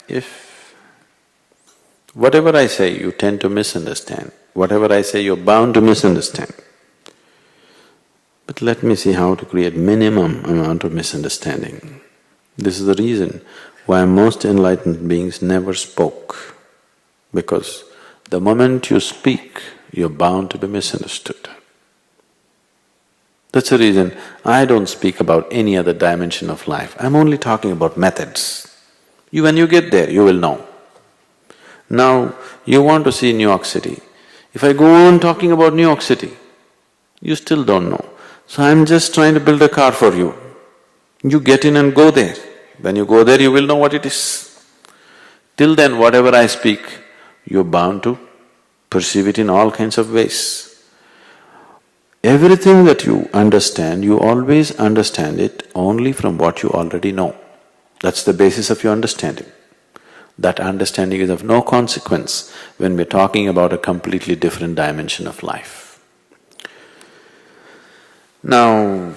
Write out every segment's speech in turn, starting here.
If whatever I say you tend to misunderstand, whatever I say you're bound to misunderstand. But let me see how to create minimum amount of misunderstanding. This is the reason why most enlightened beings never spoke, because the moment you speak, you're bound to be misunderstood. That's the reason I don't speak about any other dimension of life, I'm only talking about methods. When you get there, you will know. Now, you want to see New York City. If I go on talking about New York City, you still don't know. So I'm just trying to build a car for you. You get in and go there. When you go there, you will know what it is. Till then, whatever I speak, you're bound to perceive it in all kinds of ways. Everything that you understand, you always understand it only from what you already know. That's the basis of your understanding. That understanding is of no consequence when we're talking about a completely different dimension of life. Now,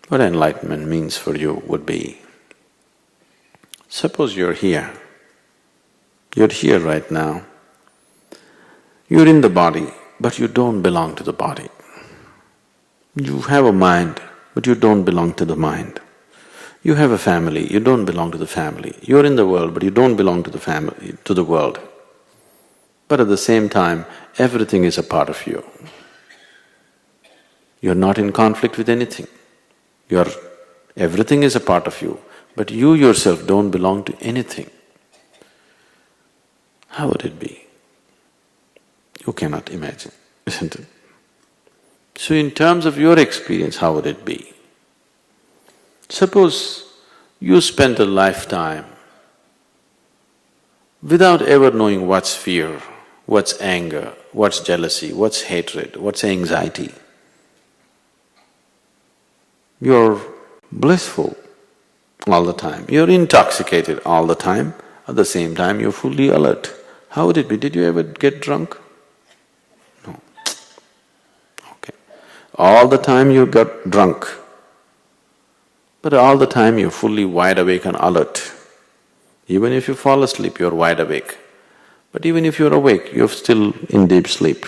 what enlightenment means for you would be, suppose you're here right now, you're in the body, but you don't belong to the body. You have a mind, but you don't belong to the mind. You have a family, you don't belong to the family. You're in the world, but you don't belong to the family, to the world. But at the same time, everything is a part of you. You're not in conflict with anything. Everything is a part of you, but you yourself don't belong to anything. How would it be? You cannot imagine, isn't it? So in terms of your experience, how would it be? Suppose you spent a lifetime without ever knowing what's fear, what's anger, what's jealousy, what's hatred, what's anxiety. You're blissful all the time, you're intoxicated all the time, at the same time you're fully alert. How would it be? Did you ever get drunk? No. Okay. All the time you got drunk, but all the time you're fully wide awake and alert. Even if you fall asleep, you're wide awake. But even if you're awake, you're still in deep sleep.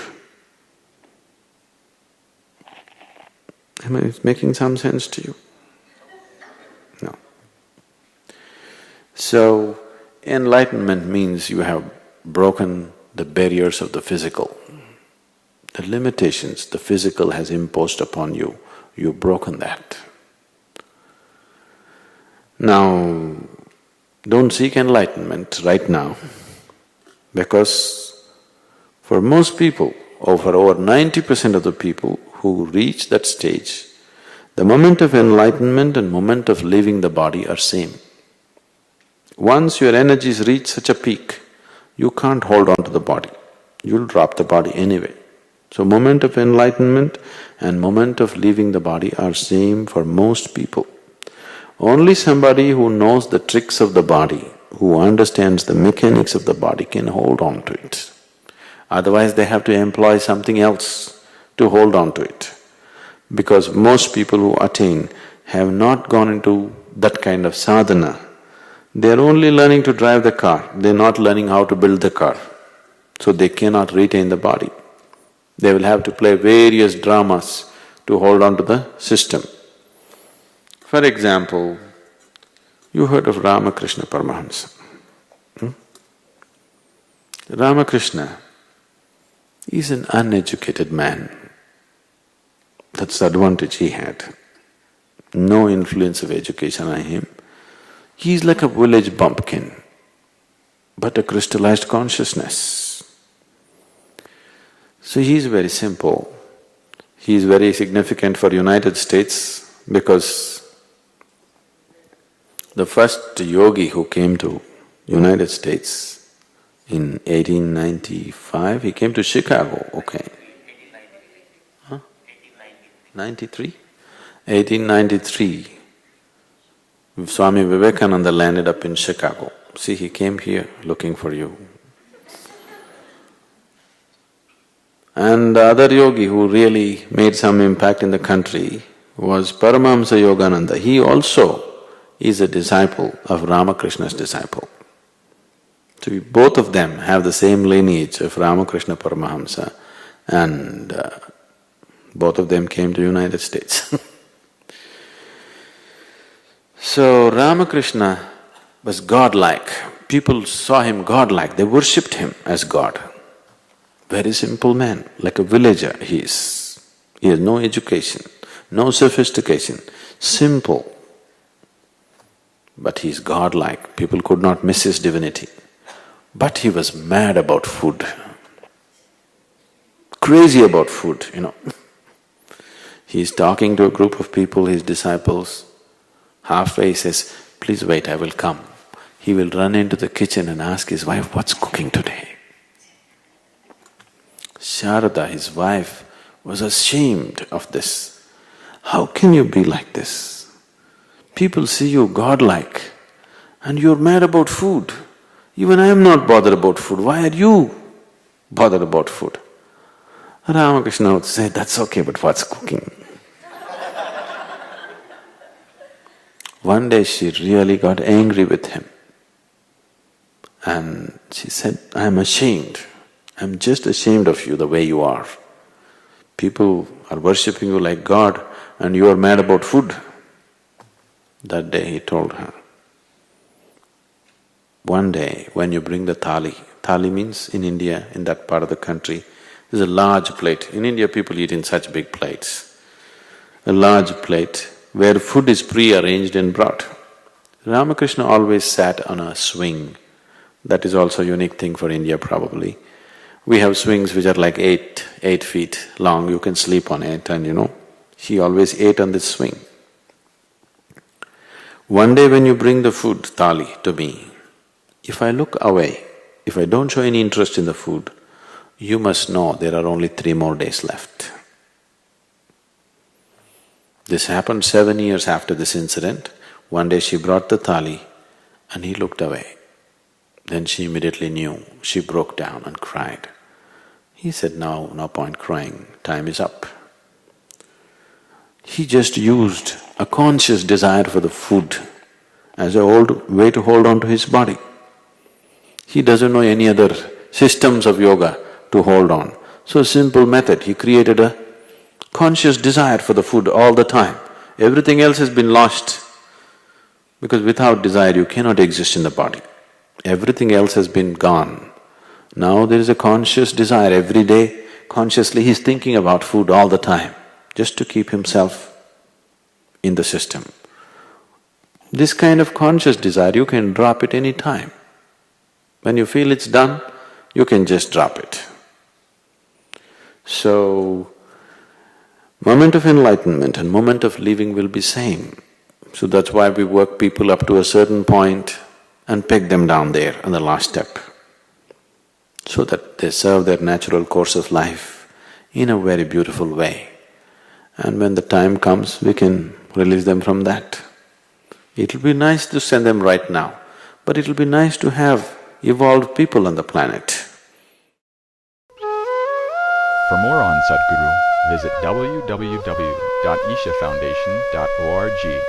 Am I making some sense to you? No. So, enlightenment means you have broken the barriers of the physical. The limitations the physical has imposed upon you, you've broken that. Now, don't seek enlightenment right now, because for most people, for over 90% of the people who reach that stage, the moment of enlightenment and moment of leaving the body are same. Once your energies reach such a peak, you can't hold on to the body, you'll drop the body anyway. So moment of enlightenment and moment of leaving the body are same for most people. Only somebody who knows the tricks of the body, who understands the mechanics of the body can hold on to it. Otherwise they have to employ something else to hold on to it. Because most people who attain have not gone into that kind of sadhana. They're only learning to drive the car, they're not learning how to build the car. So they cannot retain the body. They will have to play various dramas to hold on to the system. For example, you heard of Ramakrishna Paramahansa. Ramakrishna is an uneducated man. That's the advantage he had. No influence of education on him. He's like a village bumpkin, but a crystallized consciousness. So he's very simple. He is very significant for United States because the first yogi who came to United States in 1895, he came to Chicago, okay. 93? 1893, Swami Vivekananda landed up in Chicago. See, he came here looking for you. And the other yogi who really made some impact in the country was Paramahamsa Yogananda. He also is a disciple of Ramakrishna's disciple. So both of them have the same lineage of Ramakrishna Paramahamsa, and both of them came to United States. So Ramakrishna was godlike. People saw him godlike, they worshipped him as God. Very simple man, like a villager he is. He has no education, no sophistication, simple. But he is godlike, people could not miss his divinity. But he was mad about food, crazy about food, He is talking to a group of people, his disciples. Halfway he says, "Please wait, I will come." He will run into the kitchen and ask his wife, "What's cooking today?" Sharada, his wife, was ashamed of this. How can you be like this? People see you godlike and you're mad about food. Even I am not bothered about food, why are you bothered about food? Ramakrishna would say, "That's okay, but what's cooking?" One day she really got angry with him and she said, "I am ashamed. I'm just ashamed of you the way you are. People are worshipping you like God and you are mad about food." That day he told her, "One day when you bring the thali means in India, in that part of the country, there's a large plate. In India people eat in such big plates. A large plate where food is pre-arranged and brought. Ramakrishna always sat on a swing. That is also a unique thing for India probably. We have swings which are like eight feet long, you can sleep on it and he always ate on this swing. One day when you bring the food, thali, to me, if I look away, if I don't show any interest in the food, you must know there are only 3 more days left." This happened 7 years after this incident. One day she brought the thali and he looked away. Then she immediately knew, she broke down and cried. He said, "No point crying, time is up." He just used a conscious desire for the food as a way to hold on to his body. He doesn't know any other systems of yoga to hold on. So simple method, he created a conscious desire for the food all the time. Everything else has been lost because without desire you cannot exist in the body. Everything else has been gone. Now there is a conscious desire every day, consciously he's thinking about food all the time, just to keep himself in the system. This kind of conscious desire you can drop it any time. When you feel it's done, you can just drop it. So, moment of enlightenment and moment of living will be same. So that's why we work people up to a certain point and peg them down there on the last step, so that they serve their natural course of life in a very beautiful way. And when the time comes, we can release them from that. It'll be nice to send them right now, but it'll be nice to have evolved people on the planet. For more on Sadhguru, visit www.ishafoundation.org.